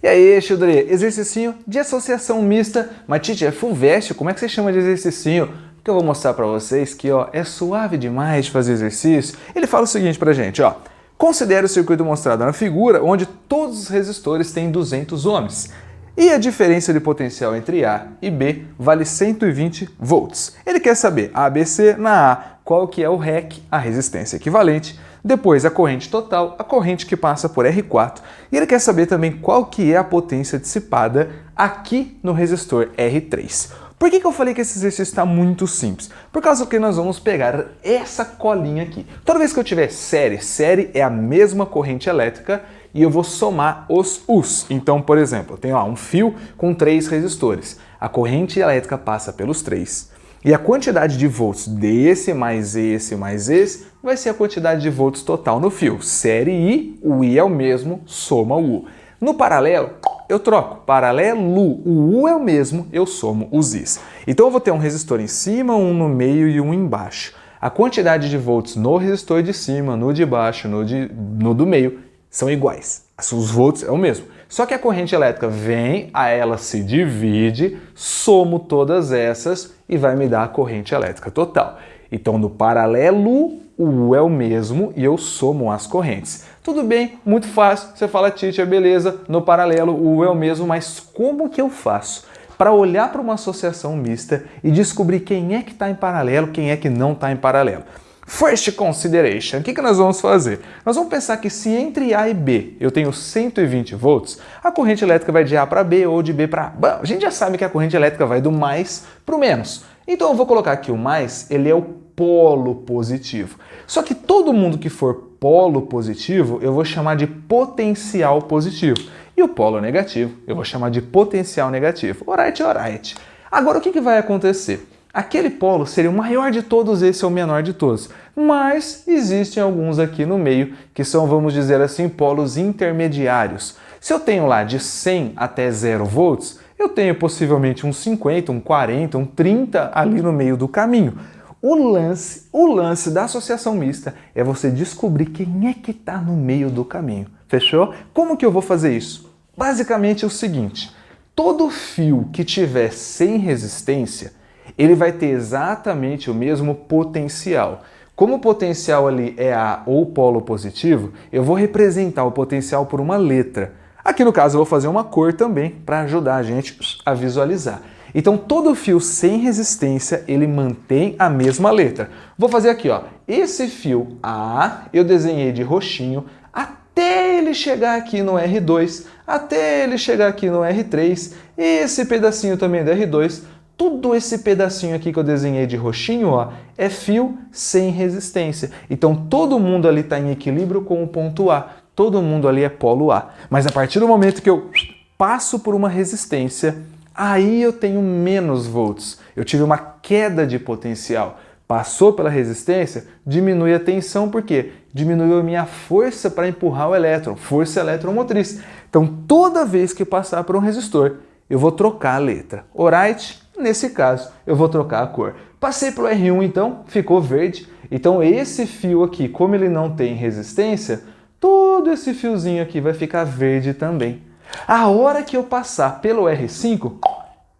E aí, Xudrê, exercicinho de associação mista. Mas, Tite, é FUVEST, como é que você chama de exercicinho? Porque eu vou mostrar pra vocês que, ó, é suave demais de fazer exercício. Ele fala o seguinte pra gente, ó. Considere o circuito mostrado na figura, onde todos os resistores têm 200 ohms. E a diferença de potencial entre A e B vale 120 volts. Ele quer saber ABC na A, qual que é o REC, a resistência equivalente, depois a corrente total, a corrente que passa por R4, e ele quer saber também qual que é a potência dissipada aqui no resistor R3. Por que eu falei que esse exercício está muito simples? Por causa que nós vamos pegar essa colinha aqui. Toda vez que eu tiver série é a mesma corrente elétrica e eu vou somar os U's. Então, por exemplo, eu tenho um fio com 3 resistores. A corrente elétrica passa pelos 3. E a quantidade de volts desse mais esse mais esse vai ser a quantidade de volts total no fio. Série I, o I é o mesmo, soma o U. No paralelo, eu troco. Paralelo, o U é o mesmo, eu somo os Is. Então eu vou ter um resistor em cima, um no meio e um embaixo. A quantidade de volts no resistor de cima, no de baixo, no do meio, são iguais. Os volts é o mesmo. Só que a corrente elétrica vem, a ela se divide, somo todas essas e vai me dar a corrente elétrica total. Então no paralelo, o U é o mesmo e eu somo as correntes. Tudo bem, muito fácil, você fala, teacher, beleza, no paralelo o U é o mesmo, mas como que eu faço para olhar para uma associação mista e descobrir quem é que está em paralelo, quem é que não está em paralelo? First consideration, o que nós vamos fazer? Nós vamos pensar que se entre A e B eu tenho 120 volts, a corrente elétrica vai de A para B ou de B para A. Bom, a gente já sabe que a corrente elétrica vai do mais para o menos. Então eu vou colocar aqui o mais, ele é o polo positivo. Só que todo mundo que for polo positivo, eu vou chamar de potencial positivo. E o polo negativo, eu vou chamar de potencial negativo. Alright, alright. Agora o que vai acontecer? Aquele polo seria o maior de todos, esse é o menor de todos. Mas existem alguns aqui no meio que são, vamos dizer assim, polos intermediários. Se eu tenho lá de 100 até 0 volts, eu tenho possivelmente um 50, um 40, um 30 ali no meio do caminho. O lance da associação mista é você descobrir quem é que está no meio do caminho. Fechou? Como que eu vou fazer isso? Basicamente é o seguinte, todo fio que tiver sem resistência, ele vai ter exatamente o mesmo potencial. Como o potencial ali é A ou polo positivo, eu vou representar o potencial por uma letra. Aqui no caso eu vou fazer uma cor também para ajudar a gente a visualizar. Então todo fio sem resistência, ele mantém a mesma letra. Vou fazer aqui, ó. Esse fio A, eu desenhei de roxinho até ele chegar aqui no R2, até ele chegar aqui no R3, esse pedacinho também do R2, tudo esse pedacinho aqui que eu desenhei de roxinho, ó, é fio sem resistência. Então todo mundo ali está em equilíbrio com o ponto A. Todo mundo ali é polo A. Mas a partir do momento que eu passo por uma resistência, aí eu tenho menos volts. Eu tive uma queda de potencial. Passou pela resistência, diminui a tensão, por quê? Diminuiu a minha força para empurrar o elétron, força eletromotriz. Então toda vez que passar por um resistor, eu vou trocar a letra. Alright? Nesse caso, eu vou trocar a cor. Passei pelo R1, então, ficou verde. Então esse fio aqui, como ele não tem resistência, todo esse fiozinho aqui vai ficar verde também. A hora que eu passar pelo R5,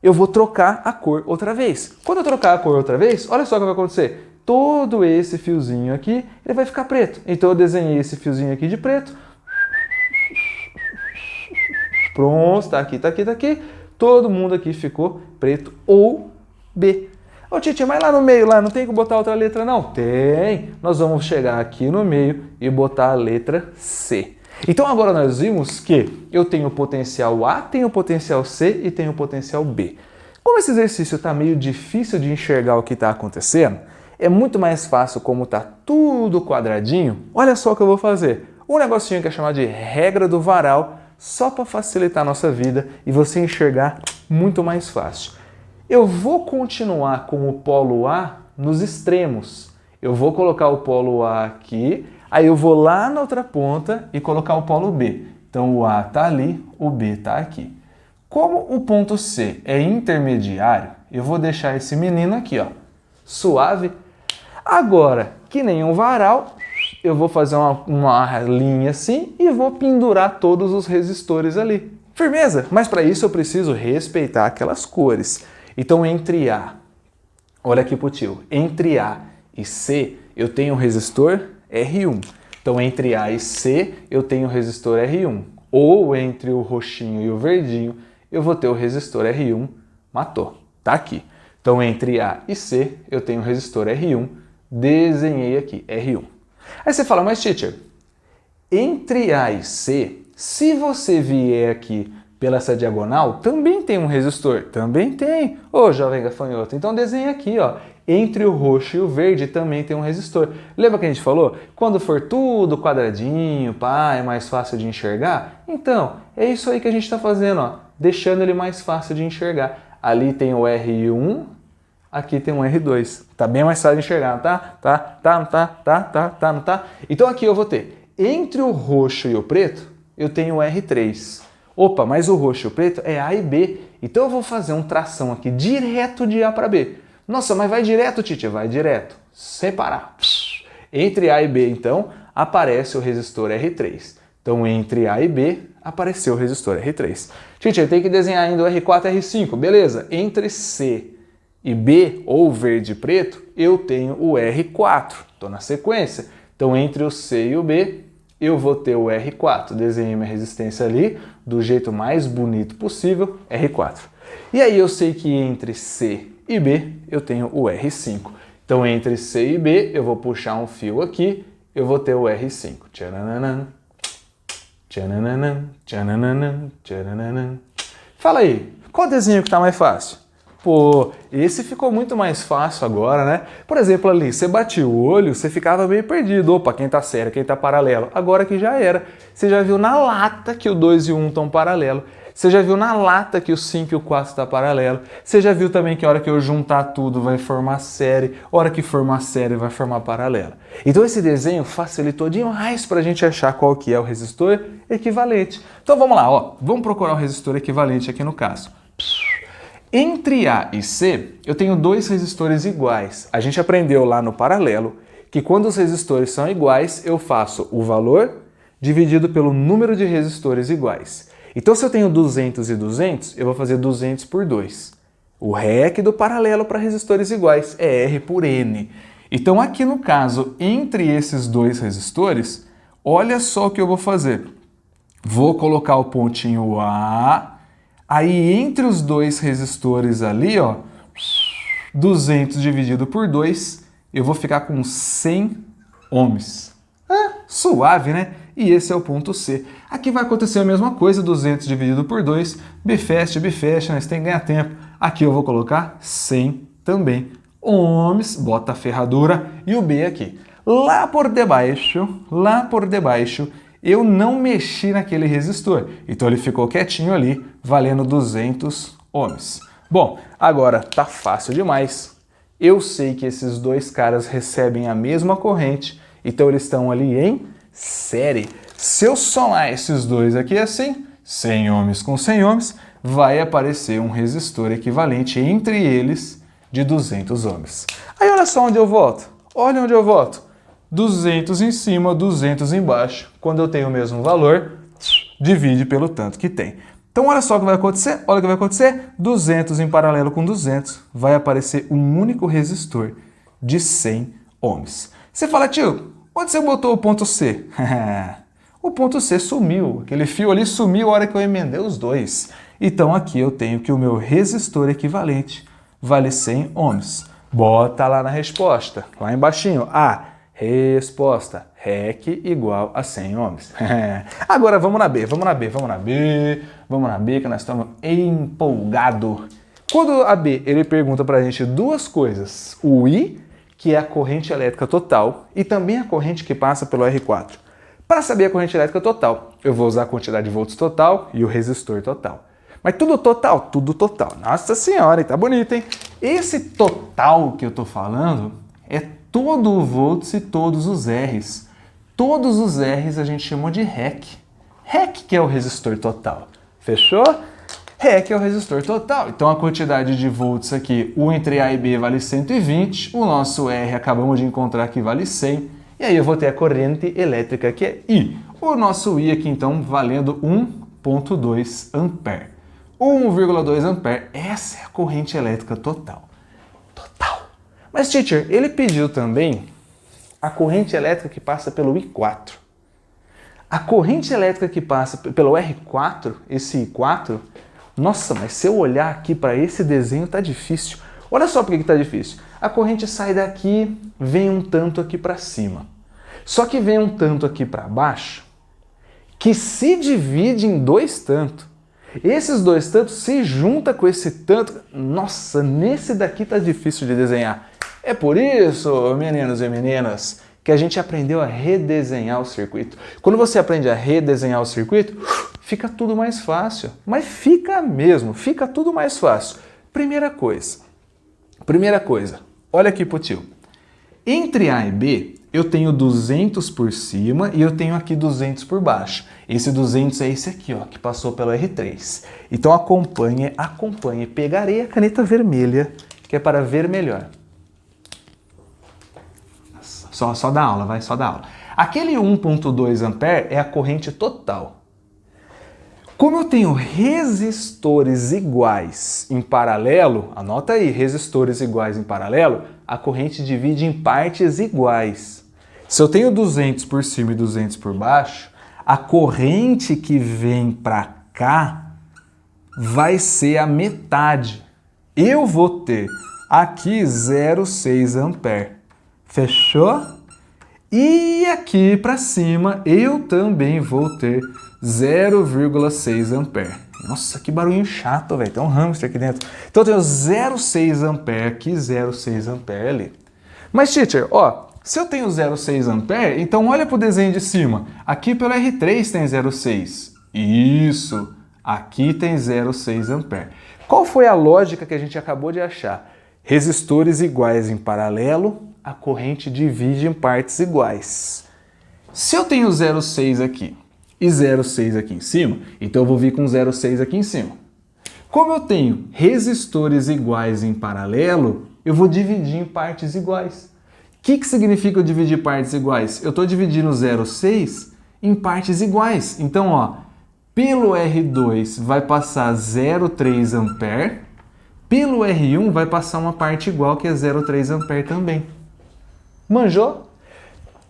eu vou trocar a cor outra vez. Quando eu trocar a cor outra vez, olha só o que vai acontecer. Todo esse fiozinho aqui, ele vai ficar preto. Então eu desenhei esse fiozinho aqui de preto. Pronto, tá aqui, tá aqui, tá aqui. Todo mundo aqui ficou preto ou B. Ô Titi, mas lá no meio, lá não tem que botar outra letra não? Tem! Nós vamos chegar aqui no meio e botar a letra C. Então agora nós vimos que eu tenho o potencial A, tenho o potencial C e tenho o potencial B. Como esse exercício está meio difícil de enxergar o que está acontecendo, é muito mais fácil como está tudo quadradinho. Olha só o que eu vou fazer. Um negocinho que é chamado de regra do varal, só para facilitar a nossa vida e você enxergar muito mais fácil. Eu vou continuar com o polo A nos extremos. Eu vou colocar o polo A aqui, aí eu vou lá na outra ponta e colocar o polo B. Então o A está ali, o B está aqui. Como o ponto C é intermediário, eu vou deixar esse menino aqui, ó, suave. Agora, que nem um varal, eu vou fazer uma linha assim e vou pendurar todos os resistores ali. Firmeza? Mas para isso eu preciso respeitar aquelas cores. Então entre A, olha aqui pro tio, entre A e C eu tenho um resistor R1. Então entre A e C eu tenho o resistor R1. Ou entre o roxinho e o verdinho eu vou ter o resistor R1. Matou. Tá aqui. Então entre A e C eu tenho o resistor R1. Desenhei aqui, R1. Aí você fala, mas teacher, entre A e C, se você vier aqui pela essa diagonal, também tem um resistor. Também tem. Ô, jovem gafanhoto. Então desenha aqui, ó. Entre o roxo e o verde também tem um resistor. Lembra que a gente falou? Quando for tudo quadradinho, pá, é mais fácil de enxergar? Então, é isso aí que a gente está fazendo, ó. Deixando ele mais fácil de enxergar. Ali tem o R1, aqui tem um R2. Tá bem mais fácil de enxergar, tá? Não tá? Então aqui eu vou ter, entre o roxo e o preto, eu tenho o R3. Opa, mas o roxo e o preto é A e B. Então eu vou fazer um tração aqui direto de A para B. Nossa, mas vai direto, Titi? Vai direto. Sem parar. Entre A e B, então, aparece o resistor R3. Então, entre A e B, apareceu o resistor R3. Titi, eu tenho que desenhar ainda o R4 e R5. Beleza. Entre C e B, ou verde e preto, eu tenho o R4. Estou na sequência. Então, entre o C e o B, eu vou ter o R4. Desenhei minha resistência ali do jeito mais bonito possível, R4. E aí eu sei que entre C e B eu tenho o R5. Então entre C e B eu vou puxar um fio aqui, eu vou ter o R5. Tchananã, tchananã, tchananã, tchananã. Fala aí, qual desenho que tá mais fácil? Pô, esse ficou muito mais fácil agora, né? Por exemplo, ali, você batia o olho, você ficava meio perdido. Opa, quem tá sério, quem tá paralelo? Agora que já era. Você já viu na lata que o 2 e o 1 estão paralelo. Você já viu na lata que o 5 e o 4 estão paralelo. Você já viu também que a hora que eu juntar tudo vai formar série. A hora que formar série vai formar paralela. Então esse desenho facilitou demais para a gente achar qual que é o resistor equivalente. Então vamos lá, ó. Vamos procurar o resistor equivalente aqui no caso. Entre A e C, eu tenho dois resistores iguais. A gente aprendeu lá no paralelo que quando os resistores são iguais, eu faço o valor dividido pelo número de resistores iguais. Então, se eu tenho 200 e 200, eu vou fazer 200 por 2. O REC do paralelo para resistores iguais é R por N. Então, aqui no caso, entre esses dois resistores, olha só o que eu vou fazer. Vou colocar o pontinho A. Aí, entre os dois resistores ali, ó, 200 dividido por 2, eu vou ficar com 100 ohms. Suave, né? E esse é o ponto C. Aqui vai acontecer a mesma coisa, 200 dividido por 2, bifeste, nós tem que ganhar tempo. Aqui eu vou colocar 100 também. Ohms, bota a ferradura e o B aqui. Lá por debaixo, eu não mexi naquele resistor, então ele ficou quietinho ali, valendo 200 ohms. Bom, agora tá fácil demais. Eu sei que esses dois caras recebem a mesma corrente, então eles estão ali em série. Se eu somar esses dois aqui assim, 100 ohms com 100 ohms, vai aparecer um resistor equivalente entre eles de 200 ohms. Aí olha só onde eu volto. Olha onde eu volto. 200 em cima, 200 embaixo. Quando eu tenho o mesmo valor, divide pelo tanto que tem. Então olha só o que vai acontecer. Olha o que vai acontecer. 200 em paralelo com 200, vai aparecer um único resistor de 100 ohms. Você fala, tio, onde você botou o ponto C? O ponto C sumiu. Aquele fio ali sumiu a hora que eu emendei os dois. Então aqui eu tenho que o meu resistor equivalente vale 100 ohms. Bota lá na resposta, lá embaixinho. Resposta, REC igual a 100 ohms. Agora vamos na B, que nós estamos empolgados. Quando a B ele pergunta pra gente duas coisas, o I, que é a corrente elétrica total, e também a corrente que passa pelo R4. Para saber a corrente elétrica total, eu vou usar a quantidade de volts total e o resistor total. Mas tudo total, tudo total. Nossa senhora, tá bonito, hein? Esse total que eu tô falando é todo o volts e todos os R's. Todos os R's a gente chama de REC. REC que é o resistor total. Fechou? REC é o resistor total. Então a quantidade de volts aqui, o entre A e B vale 120, o nosso R acabamos de encontrar que vale 100, e aí eu vou ter a corrente elétrica que é I. O nosso I aqui então valendo 1 1,2 ampere. 1,2 ampere, essa é a corrente elétrica total. Total. Mas, teacher, ele pediu também a corrente elétrica que passa pelo I4. A corrente elétrica que passa pelo R4, esse I4, nossa, mas se eu olhar aqui para esse desenho tá difícil. Olha só por que tá difícil. A corrente sai daqui, vem um tanto aqui para cima. Só que vem um tanto aqui para baixo, que se divide em dois tantos. Esses dois tantos se juntam com esse tanto. Nossa, nesse daqui tá difícil de desenhar. É por isso, meninos e meninas, que a gente aprendeu a redesenhar o circuito. Quando você aprende a redesenhar o circuito, fica tudo mais fácil. Mas fica mesmo, fica tudo mais fácil. Primeira coisa, olha aqui pro tio. Entre A e B, eu tenho 200 por cima e eu tenho aqui 200 por baixo. Esse 200 é esse aqui, ó, que passou pelo R3. Então acompanhe. Pegarei a caneta vermelha, que é para ver melhor. Só dá aula, vai, só dá aula. Aquele 1,2 ampere é a corrente total. Como eu tenho resistores iguais em paralelo, anota aí, resistores iguais em paralelo, a corrente divide em partes iguais. Se eu tenho 200 por cima e 200 por baixo, a corrente que vem para cá vai ser a metade. Eu vou ter aqui 0,6 ampere. Fechou? E aqui para cima eu também vou ter 0,6 ampere. Nossa, que barulhinho chato, velho. Tem um hamster aqui dentro. Então eu tenho 0,6 ampere aqui, 0,6 ampere ali. Mas, teacher, ó, se eu tenho 0,6 ampere, então olha para o desenho de cima. Aqui pelo R3 tem 0,6. Isso, aqui tem 0,6 ampere. Qual foi a lógica que a gente acabou de achar? Resistores iguais em paralelo, a corrente divide em partes iguais. Se eu tenho 0,6 aqui e 0,6 aqui em cima, então eu vou vir com 0,6 aqui em cima. Como eu tenho resistores iguais em paralelo, eu vou dividir em partes iguais. O que significa eu dividir partes iguais? Eu estou dividindo 0,6 em partes iguais. Então, ó, pelo R2 vai passar 0,3 ampere, pelo R1 vai passar uma parte igual que é 0,3 ampere também. Manjou?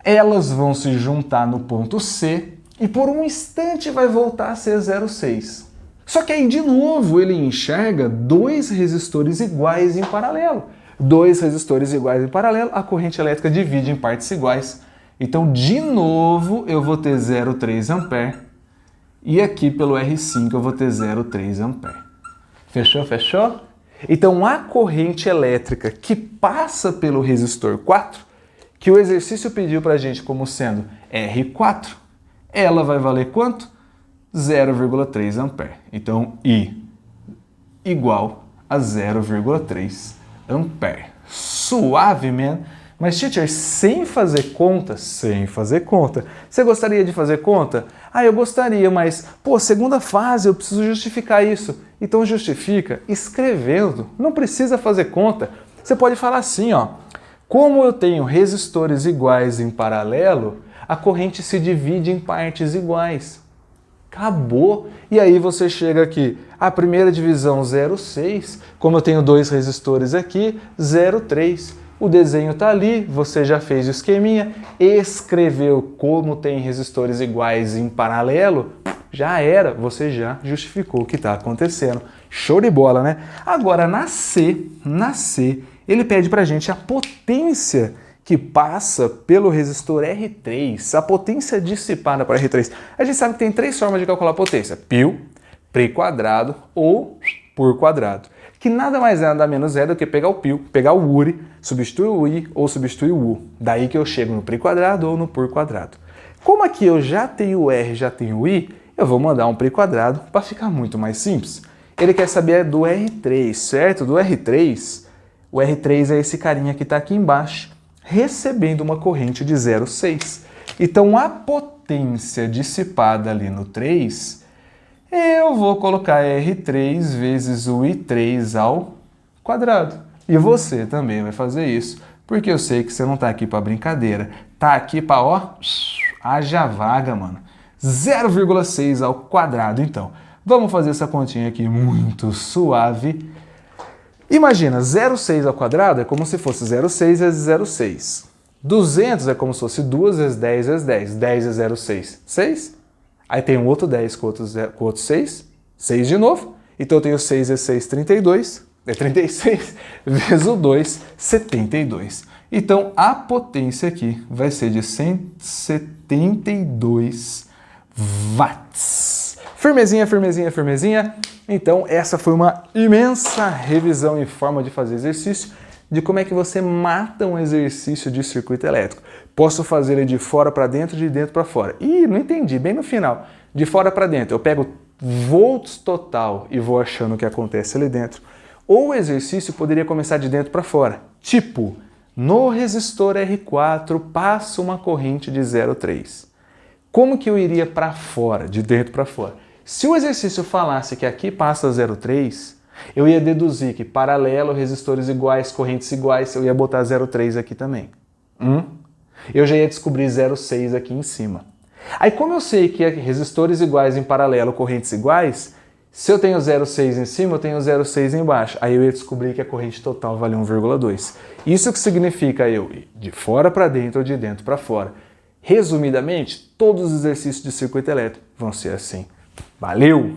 Elas vão se juntar no ponto C e por um instante vai voltar a ser 0,6. Só que aí, de novo, ele enxerga dois resistores iguais em paralelo. Dois resistores iguais em paralelo, a corrente elétrica divide em partes iguais. Então, de novo, eu vou ter 0,3 ampere e aqui pelo R5 eu vou ter 0,3 ampere. Fechou? Fechou? Então, a corrente elétrica que passa pelo resistor 4, que o exercício pediu para a gente como sendo R4, ela vai valer quanto? 0,3 ampere. Então, I igual a 0,3 ampere. Suave, man. Mas, teacher, sem fazer conta? Sem fazer conta. Você gostaria de fazer conta? Ah, eu gostaria, mas, pô, segunda fase, eu preciso justificar isso. Então, justifica escrevendo. Não precisa fazer conta. Você pode falar assim, ó. Como eu tenho resistores iguais em paralelo, a corrente se divide em partes iguais. Acabou. E aí você chega aqui, a primeira divisão 0,6, como eu tenho dois resistores aqui, 0,3. O desenho está ali, você já fez o esqueminha, escreveu como tem resistores iguais em paralelo, já era, você já justificou o que está acontecendo. Show de bola, né? Agora, na C, ele pede para a gente a potência que passa pelo resistor R3, a potência dissipada para R3. A gente sabe que tem três formas de calcular a potência: π, π quadrado ou por quadrado, que nada mais é nada menos do que pegar o π, pegar o URI, substituir o I ou substituir o U. Daí que eu chego no π quadrado ou no por quadrado. Como aqui eu já tenho o R, já tenho o I, eu vou mandar um π quadrado para ficar muito mais simples. Ele quer saber do R3, certo? Do R3, o R3 é esse carinha que está aqui embaixo, recebendo uma corrente de 0,6. Então, a potência dissipada ali no 3, eu vou colocar R3 vezes o I3 ao quadrado. E você também vai fazer isso, porque eu sei que você não está aqui para brincadeira. Está aqui para, ó, haja vaga, mano. 0,6 ao quadrado, então. Vamos fazer essa continha aqui muito suave. Imagina, 0,6 ao quadrado é como se fosse 0,6 vezes 0,6. 200 é como se fosse 2 vezes 10 vezes 10. 10 é 0,6, 6. Aí tem um outro 10 com outro 6. 6 de novo. Então eu tenho 6 vezes 6, 32. É 36 vezes o 2, 72. Então a potência aqui vai ser de 172 watts. Firmezinha, firmezinha, firmezinha. Então essa foi uma imensa revisão em forma de fazer exercício, de como é que você mata um exercício de circuito elétrico. Posso fazer ele de fora para dentro, de dentro para fora. Ih, não entendi, bem no final. De fora para dentro, eu pego volts total e vou achando o que acontece ali dentro. Ou o exercício poderia começar de dentro para fora. Tipo, no resistor R4 passa uma corrente de 0,3. Como que eu iria para fora, de dentro para fora? Se o exercício falasse que aqui passa 0,3, eu ia deduzir que paralelo, resistores iguais, correntes iguais, eu ia botar 0,3 aqui também. Eu já ia descobrir 0,6 aqui em cima. Aí como eu sei que é resistores iguais em paralelo, correntes iguais, se eu tenho 0,6 em cima, eu tenho 0,6 embaixo. Aí eu ia descobrir que a corrente total vale 1,2. Isso que significa eu ir de fora para dentro ou de dentro para fora. Resumidamente, todos os exercícios de circuito elétrico vão ser assim. Valeu!